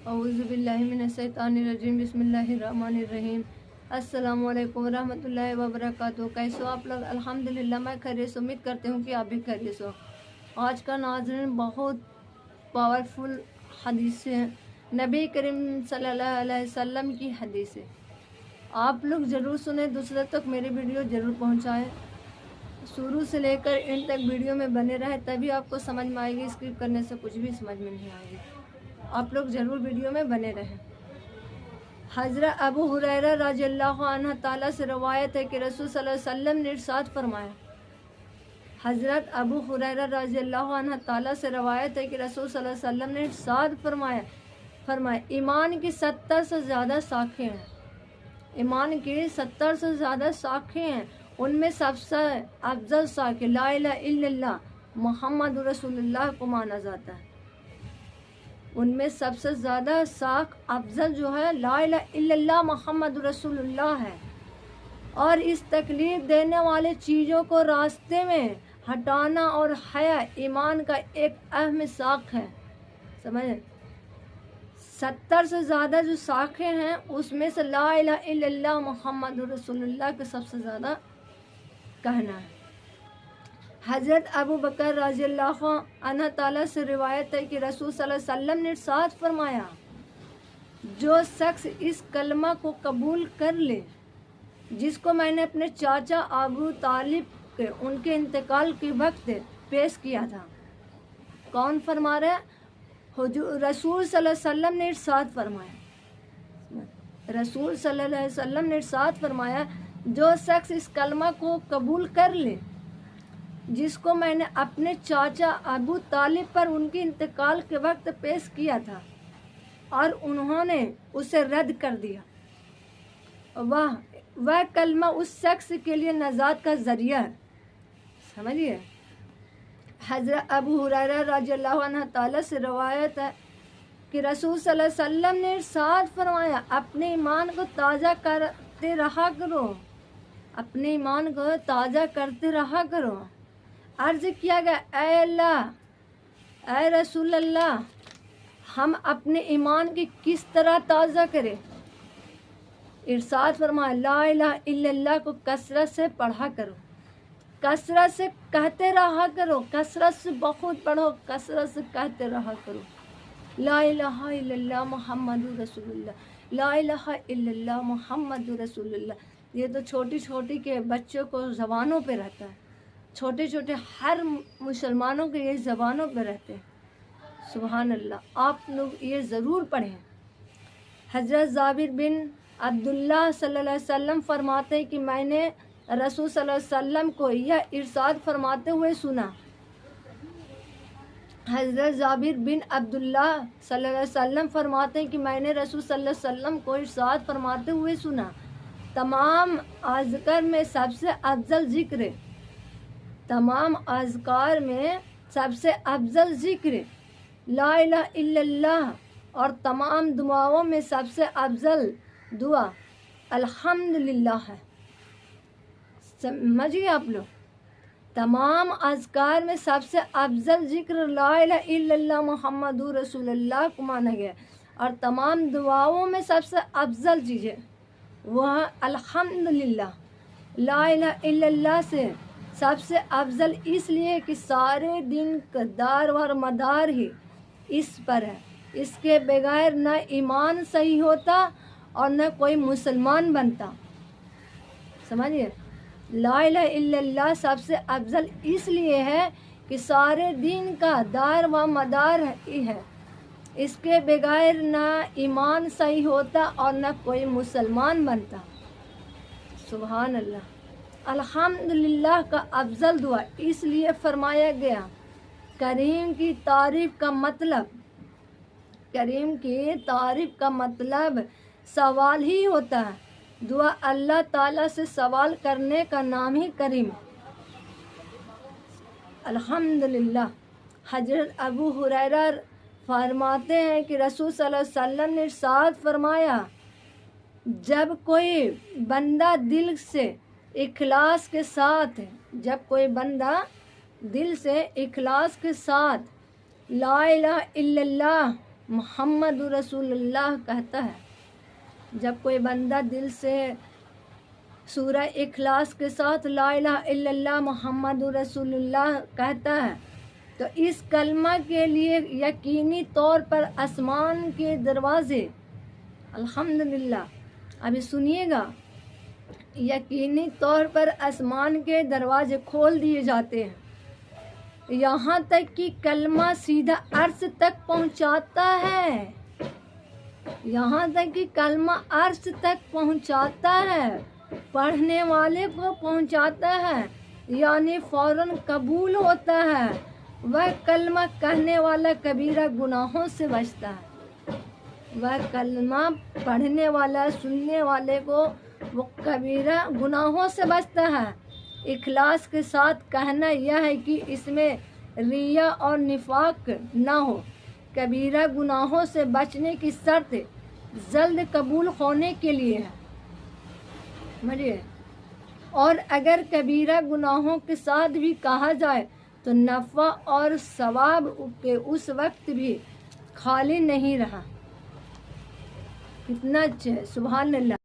औज़ुबिल्लाहिमिनश्शैतानिर्रजीम बिस्मिल्लाहिर्रहमानिर्रहीम। अस्सलाम वालेकुम रहमतुल्लाहि व बरकातुहू। कैसे हो आप लोग? अल्हम्दुलिल्लाह मैं खैरियत से, उम्मीद करती हूँ कि आप भी खैरियत हो। आज का नाज़रीन बहुत पावरफुल हदीस है, नबी करीम सल्लल्लाहु अलैहि वसल्लम की हदीस है। आप लोग ज़रूर सुने, दूसरे तक मेरी वीडियो ज़रूर पहुँचाएँ। शुरू से लेकर एंड तक वीडियो में बने रहे, तभी आपको समझ में आएगी। स्किप करने से कुछ भी समझ में नहीं आएगी। आप लोग ज़रूर वीडियो में बने रहें। हज़रत अबू हुरैरा रज़ियल्लाहु अन्हु ताला से रवायत है कि रसूल सल्लल्लाहु अलैहि वसल्लम ने इरशाद फरमाया। हज़रत अबू हुरैरा रज़ियल्लाहु अन्हु ताला से रवायत है कि रसूल सल्लल्लाहु अलैहि वसल्लम ने इरशाद फरमाया ईमान की 70 से ज़्यादा शाखें हैं। ईमान की 70 से ज़्यादा शाखें हैं। उनमें सबसे अफजल शाखे ला इलाहा इल्लल्लाह मुहम्मद रसूलुल्लाह को माना जाता है। उनमें सबसे ज़्यादा शाख अफजल जो है ला इलाहा इल्लल्लाह मुहम्मद रसूलुल्लाह है। और इस तकलीफ देने वाले चीज़ों को रास्ते में हटाना और हया ईमान का एक अहम शाख है। समझे? 70 से ज़्यादा जो शाखें हैं उसमें से ला इलाहा इल्लल्लाह मुहम्मद रसूलुल्लाह के सबसे ज़्यादा कहना है। हज़रत अबू बकर रज़ियल्लाहु अन्हु ताला से रिवायत है कि रसूल सल्लल्लाहु अलैहि वसल्लम ने इरशाद फरमाया, जो शख्स इस कलमा को कबूल कर ले जिसको मैंने अपने चाचा अबू तालिब के उनके इंतकाल के वक्त पेश किया था। कौन फरमा रहे? रसूल सल्लल्लाहु अलैहि वसल्लम ने इरशाद फरमाया। रसूल सल्लल्लाहु अलैहि वसल्लम ने इरशाद फरमाया, जो शख्स इस कलमा को कबूल कर ले जिसको मैंने अपने चाचा अबू तालिब पर उनके इंतकाल के वक्त पेश किया था और उन्होंने उसे रद्द कर दिया, वह कलमा उस शख्स के लिए नजात का जरिया है। समझिए? हज़रत अबू हुरैरा रज़ियल्लाहु अन्हु ताला से रवायत है कि रसूल सल्लल्लाहु अलैहि वसल्लम ने इरशाद फरमाया, अपने ईमान को ताज़ा करते रहा करो, अपने ईमान को ताज़ा करते रहा करो। अर्ज किया गया, ऐ अल्लाह, ऐ रसूल अल्लाह, हम अपने ईमान की किस तरह ताज़ा करें? इरशाद फरमाया, ला इलाहा इल्लल्लाह को कसरत से पढ़ा करो, कसरत से कहते रहा करो, कसरत से बहुत पढ़ो, कसरत से कहते रहा करो। ला इलाहा इल्लल्लाह मुहम्मदुर रसूलुल्लाह, ला इलाहा इल्लल्लाह मुहम्मदुर रसूलुल्लाह। ये तो छोटी छोटी के बच्चों को ज़बानों पे रहता है, छोटे छोटे हर मुसलमानों के ये ज़बानों पे रहते हैं। सुभान अल्लाह। आप लोग ये ज़रूर पढ़ें। हज़रत जाबिर बिन अब्दुल्लाह सल्लल्लाहु अलैहि वसल्लम फरमाते हैं कि मैंने रसूल सल्लल्लाहु अलैहि वसल्लम को यह इरशाद फरमाते हुए सुना। हज़रत जाबिर बिन अब्दुल्लाह सल्लल्लाहु अलैहि वसल्लम फरमाते हैं कि मैंने रसूल सल्लल्लाहु अलैहि वसल्लम को इरशाद फरमाते हुए सुना, तमाम अज़कार में सबसे अफजल ज़िक्र, तमाम अज़कार में सबसे अफजल ज़िक्र ला इलाहा इल्लल्लाह, और तमाम दुआओं में सबसे अफजल दुआ अल्हम्दुलिल्लाह है। समझिए आप लोग? तमाम अज़कार में सबसे अफजल ज़िक्र ला इलाहा इल्लल्लाह मुहम्मदुर रसूलुल्लाह को माना गया, और तमाम दुआओं में सबसे अफजल चीज़ है वह अल्हम्दुलिल्लाह। ला इलाहा इल्लल्लाह से सबसे अफजल इसलिए कि सारे दिन का दार व मदार ही इस पर है। इसके बगैर न ईमान सही होता और न कोई मुसलमान बनता। समझिए? ला इलाहा इल्लल्लाह सबसे अफजल इसलिए है कि सारे दिन का दार व मदार ही है। इसके बगैर न ईमान सही होता और न कोई मुसलमान बनता। सुभान अल्लाह। अल्हम्दुलिल्लाह का अफजल दुआ इसलिए फरमाया गया। करीम की तारीफ़ का मतलब, करीम की तारीफ़ का मतलब सवाल ही होता है। दुआ अल्लाह ताला से सवाल करने का नाम ही करीम। अल्हम्दुलिल्लाह। हज़रत अबू हुरैरा फरमाते हैं कि रसूल सल्लल्लाहु अलैहि वसल्लम ने इरशाद फरमाया, जब कोई बंदा दिल से इखलास के साथ, जब कोई बंदा दिल से इखलास के साथ ला इलाहा इल्लल्लाह محمد رسول اللہ کہتا ہے. جب کوئی بندہ دل سے سورہ اخلاص کے ساتھ لا الہ الا اللہ محمد رسول اللہ کہتا ہے تو اس کلمہ کے لیے یقینی طور پر آسمان کے دروازے، الحمدللہ ابھی سنیے گا، یقینی طور پر آسمان کے دروازے کھول دیے جاتے ہیں، یہاں تک کہ کلمہ سیدھا عرش تک پہنچاتا ہے، یہاں تک کہ کلمہ عرش تک پہنچاتا ہے، پڑھنے والے کو پہنچاتا ہے، یعنی فوراً قبول ہوتا ہے. وہ کلمہ کہنے والا کبیرہ گناہوں سے بچتا ہے. وہ کلمہ پڑھنے والا، سننے والے کو وہ کبیرہ گناہوں سے بچتا ہے. اخلاص کے ساتھ کہنا یہ ہے کہ اس میں ریا اور نفاق نہ ہو. کبیرہ گناہوں سے بچنے کی شرط جلد قبول ہونے کے لیے ہے. سمجھیے، اور اگر کبیرہ گناہوں کے ساتھ بھی کہا جائے تو نفع اور ثواب کے اس وقت بھی خالی نہیں رہا. کتنا اچھا ہے، سبحان اللہ.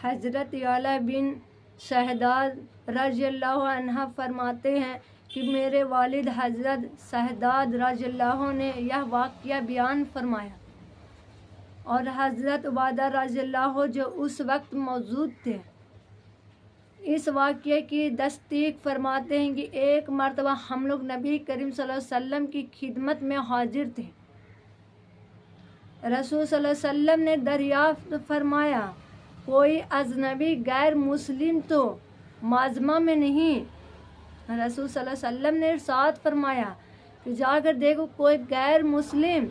حضرت اعلیٰ بن شہداد رضی اللہ عنہ فرماتے ہیں کہ میرے والد حضرت شہداد رضی اللہ عنہ نے یہ واقعہ بیان فرمایا اور حضرت عبادہ رضی اللہ عنہ جو اس وقت موجود تھے اس واقعے کی تصدیق فرماتے ہیں کہ ایک مرتبہ ہم لوگ نبی کریم صلی اللہ علیہ وسلم کی خدمت میں حاضر تھے. رسول صلی اللہ علیہ وسلم نے دریافت فرمایا کوئی اجنبی غیر مسلم تو معظمہ میں نہیں. رسول صلی اللہ علیہ وسلم نے ارشاد فرمایا کہ جا کر دیکھو کوئی غیر مسلم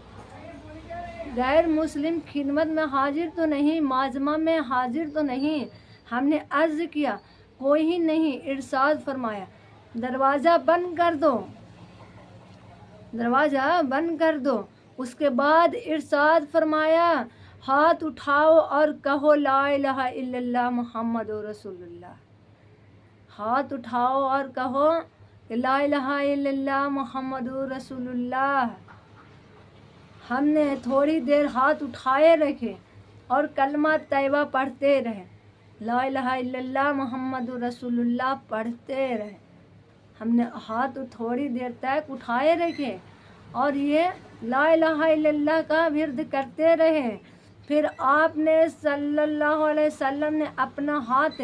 خدمت میں حاضر تو نہیں، معظمہ میں حاضر تو نہیں. ہم نے عرض کیا کوئی ہی نہیں. ارشاد فرمایا دروازہ بند کر دو، دروازہ بند کر دو. اس کے بعد ارشاد فرمایا ہاتھ اٹھاؤ اور کہو لا الہ الا اللہ محمد رسول اللہ. ہاتھ اٹھاؤ اور کہو لا الہ الا اللہ محمد رسول اللہ. ہم نے تھوڑی دیر ہاتھ اٹھائے رکھے اور کلمہ طیبہ پڑھتے رہے، لا الہ الا اللہ محمد رسول اللہ پڑھتے رہے. ہم نے ہاتھ تھوڑی دیر تک اٹھائے رکھے اور یہ لا الہ الا اللہ کا ورد کرتے رہے. پھر آپ نے صلی اللہ علیہ وسلم نے اپنا ہاتھ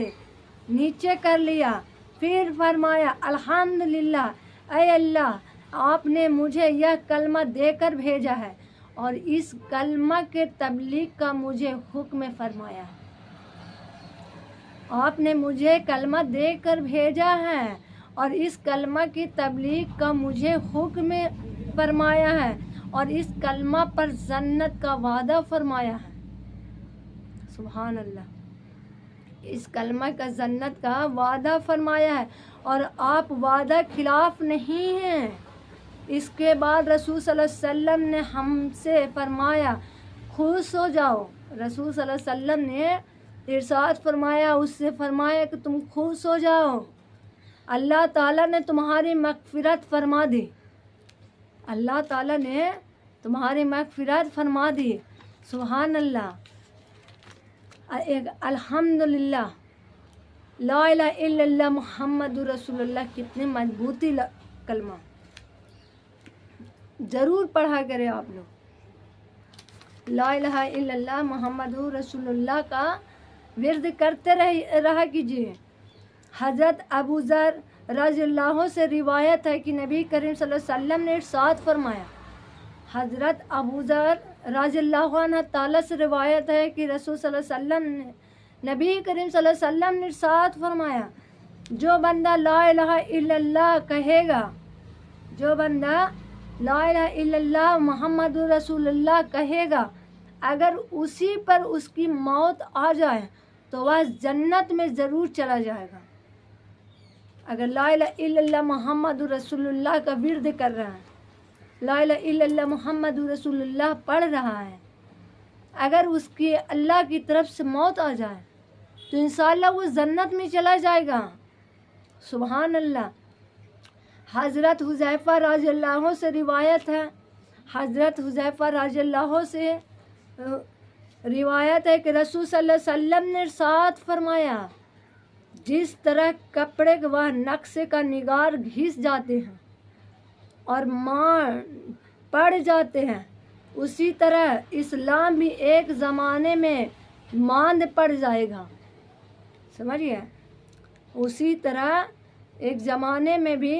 نیچے کر لیا، پھر فرمایا الحمدللہ، اے اللہ آپ نے مجھے یہ کلمہ دے کر بھیجا ہے اور اس کلمہ کے تبلیغ کا مجھے حکم فرمایا ہے. آپ نے مجھے کلمہ دے کر بھیجا ہے اور اس کلمہ کی تبلیغ کا مجھے حکم فرمایا ہے اور اس کلمہ پر جنت کا وعدہ فرمایا ہے. سبحان اللہ. اس کلمہ کا جنت کا وعدہ فرمایا ہے اور آپ وعدہ خلاف نہیں ہیں. اس کے بعد رسول صلی اللہ علیہ وسلم نے ہم سے فرمایا خوش ہو جاؤ. رسول صلی اللہ علیہ وسلم نے ارشاد فرمایا، اس سے فرمایا کہ تم خوش ہو جاؤ، اللہ تعالیٰ نے تمہاری مغفرت فرما دی، اللہ تعالیٰ نے تمہاری مغفرت فرما دی. سبحان اللہ. الحمدللہ، لا الہ الا اللہ محمد رسول اللہ. کتنے مضبوطی کلمہ، ضرور پڑھا کرے آپ لوگ. لا الہ الا اللہ محمد رسول اللہ کا ورد کرتے رہا کیجیے. حضرت ابو ذر رضی اللہ عنہ سے روایت ہے کہ نبی کریم صلی اللہ علیہ وسلم نے ارشاد فرمایا. حضرت ابو ذر رضی اللہ عنہ تعالیٰ سے روایت ہے کہ رسول صلی اللہ علیہ وسلم نے، نبی کریم صلی اللہ علیہ وسلم نے ارشاد فرمایا جو بندہ لا الہ الا اللہ کہے گا، جو بندہ لا الہ الا اللہ محمد رسول اللہ کہے گا، اگر اسی پر اس کی موت آ جائے تو وہ جنت میں ضرور چلا جائے گا. اگر لا الہ الا اللہ محمد رسول اللہ کا ورد کر رہا ہے، لا الہ الا اللہ محمد رسول اللہ پڑھ رہا ہے، اگر اس کی اللہ کی طرف سے موت آ جائے تو انشاءاللہ وہ جنت میں چلا جائے گا. سبحان اللہ. حضرت حذیفہ رضی اللہ عنہ سے روایت ہے، हज़रत हुज़ैफ़ा रज़ियल्लाहु से रिवायत है कि रसूल सल्लल्लाहु अलैहि वसल्लम ने इरशाद फरमाया, जिस तरह कपड़े व नक्शे का निगार घिस जाते हैं और मार पड़ जाते हैं, उसी तरह इस्लाम भी एक ज़माने में मांद पड़ जाएगा। समझिए, उसी तरह एक ज़माने में भी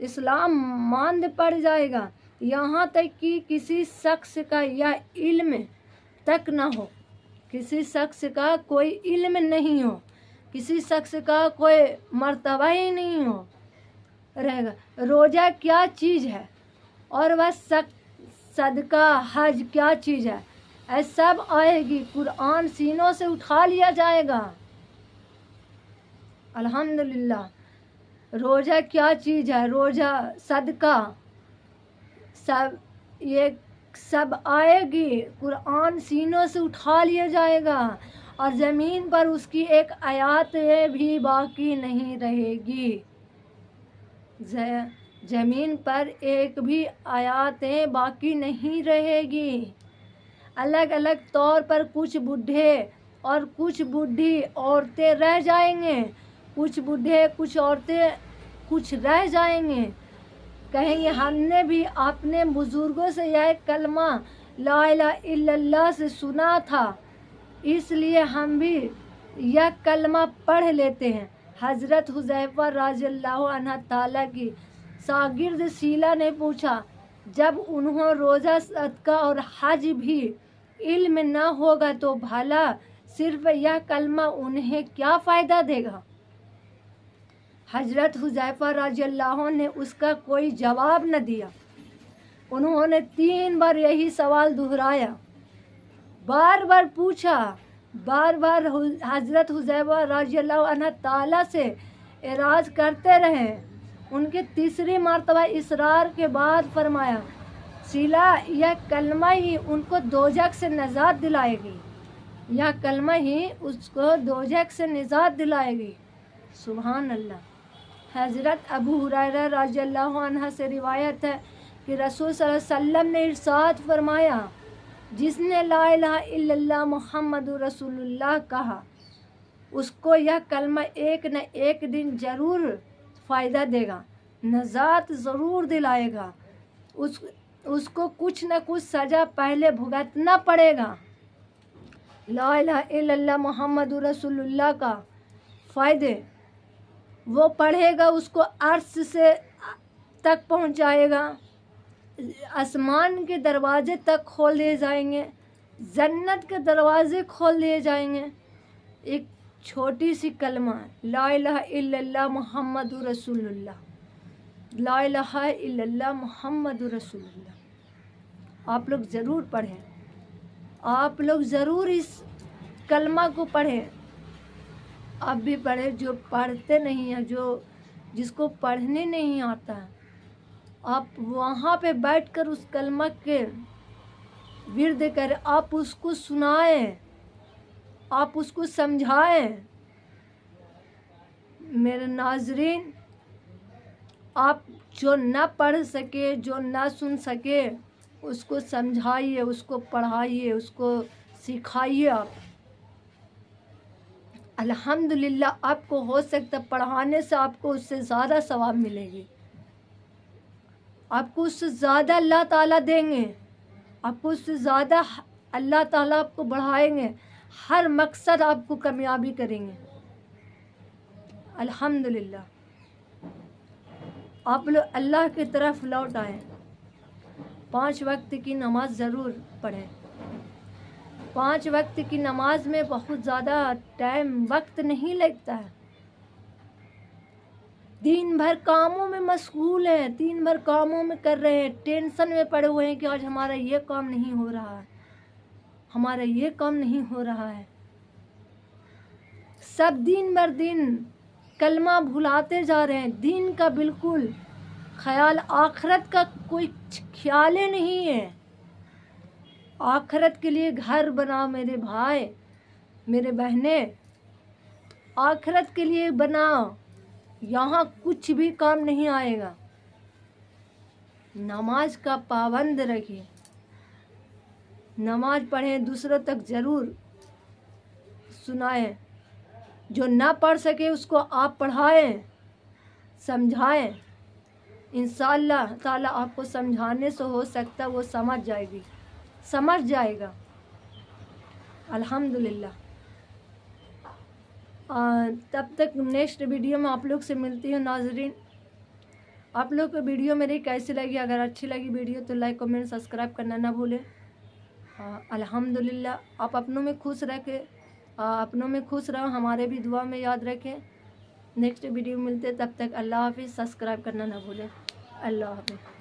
इस्लाम मांद पड़ जाएगा, यहाँ तक कि किसी शख्स का यह इल्म तक ना हो, किसी शख्स का कोई इल्म नहीं हो, किसी शख्स का कोई मर्तबा ही नहीं हो रहेगा। रोज़ा क्या चीज़ है और वह सदका हज क्या चीज़ है, ऐसा सब आएगी। कुरान सीनों से उठा लिया जाएगा। अल्हम्दुलिल्लाह। रोज़ा क्या चीज़ है, रोज़ा सदका सब ये सब आएगी। कुरान सीनों से उठा लिया जाएगा और ज़मीन पर उसकी एक आयत भी बाकी नहीं रहेगी। ज़मीन पर एक भी आयतें बाकी नहीं रहेगी। अलग अलग तौर पर कुछ बूढ़े और कुछ बूढ़ी औरतें रह जाएंगे, कुछ बूढ़े कुछ औरतें कुछ रह जाएंगे। कहेंगे हमने भी अपने बुज़ुर्गों से यह कलमा ला इलाहा इल्लल्लाह से सुना था, इसलिए हम भी यह कलमा पढ़ लेते हैं। हज़रत हुज़ैफ़ा रज़ियल्लाहु अन्हु ताला की शागिर्द शीला ने पूछा, जब उन्होंने रोज़ा सदका और हज भी इल्म न होगा तो भला सिर्फ यह कलमा उन्हें क्या फ़ायदा देगा। हज़रत हुज़ैफ़ा रज़ियल्लाहु ने उसका कोई जवाब न दिया। उन्होंने 3 बार यही सवाल दोहराया, बार बार पूछा, बार बार हज़रत हुज़ैफ़ा रज़ियल्लाहु अन्हु ताला से एराज़ करते रहे। उनके तीसरी मर्तबा इसरार के बाद फरमाया, शीला यह कलमा ही उनको दोज़ख से निजात दिलाएगी, यह कलमा ही उसको दोज़ख से निजात दिलाएगी। सुभान अल्लाह। हज़रत अबू हुरैरा रज़ियल्लाहु अन्हु से रिवायत है कि रसूल सल्लल्लाहु अलैहि वसल्लम ने इरशाद फरमाया, जिसने ला इलाहा इल्लल्लाह मुहम्मदुर रसूलुल्लाह कहा, उसको यह कलमा एक न एक दिन ज़रूर फ़ायदा देगा, नजात ज़रूर दिलाएगा। उसको कुछ न कुछ सज़ा पहले भुगतना पड़ेगा। ला इलाहा इल्लल्लाह मुहम्मदुर रसूलुल्लाह का फ़ायदे वो पढ़ेगा, उसको अर्श से तक पहुंचाएगा, आसमान के दरवाजे तक खोल दिए जाएंगे, जन्नत के दरवाजे खोल दिए जाएंगे। एक छोटी सी कलमा ला इलाहा इल्लल्लाह मुहम्मदुर रसूलुल्लाह, ला इलाहा इल्लल्लाह मुहम्मदुर रसूलुल्लाह। आप लोग ज़रूर पढ़ें, आप लोग ज़रूर इस कलमा को पढ़ें। आप भी पढ़ें, जो पढ़ते नहीं हैं, जो जिसको पढ़ने नहीं आता है, आप वहाँ पे बैठकर उस कलमा के विर्द करें, आप उसको सुनाएं, आप उसको समझाएं। मेरे नाज़रीन, आप जो न पढ़ सके, जो न सुन सके, उसको समझाइए, उसको पढ़ाइए, उसको सिखाइए। आप अल्हम्दुलिल्लाह, आपको हो सकता पढ़ाने से आपको उससे ज़्यादा सवाब मिलेगी, आपको उससे ज़्यादा अल्लाह ताला देंगे, आपको उससे ज़्यादा अल्लाह ताला आपको बढ़ाएंगे, हर मकसद आपको कामयाबी करेंगे। अल्हम्दुलिल्लाह। आप लोग अल्लाह की तरफ लौट आएँ, 5 वक्त की नमाज़ ज़रूर पढ़ें। 5 वक्त की नमाज में बहुत ज़्यादा टाइम वक्त नहीं लगता है। दिन भर कामों में मशगूल हैं, दिन भर कामों में कर रहे हैं, टेंशन में पड़े हुए हैं कि आज हमारा ये काम नहीं हो रहा है, हमारा ये काम नहीं हो रहा है। सब दिन भर दिन कलमा भुलाते जा रहे हैं, दिन का बिल्कुल ख्याल, आखिरत का कोई ख्याल ही नहीं है। आखिरत के लिए घर बनाओ मेरे भाई, मेरे बहने, आखिरत के लिए बनाओ, यहाँ कुछ भी काम नहीं आएगा। नमाज का पाबंद रहिए, नमाज पढ़ें, दूसरों तक ज़रूर सुनाएं, जो ना पढ़ सके उसको आप पढ़ाएं, समझाएं। इंशाअल्लाह ताला आपको समझाने से हो सकता वो समझ जाएगा। अल्हम्दुलिल्लाह। तब तक नेक्स्ट वीडियो में आप लोग से मिलती हूँ नाज़रीन। आप लोग को वीडियो मेरी कैसी लगी? अगर अच्छी लगी वीडियो तो लाइक कमेंट सब्सक्राइब करना ना भूलें। अल्हम्दुलिल्लाह। आप अपनों में खुश रहो, हमारे भी दुआ में याद रखें। नेक्स्ट वीडियो मिलते, तब तक अल्लाह हाफिज़। सब्सक्राइब करना ना भूलें। अल्लाह हाफिज़।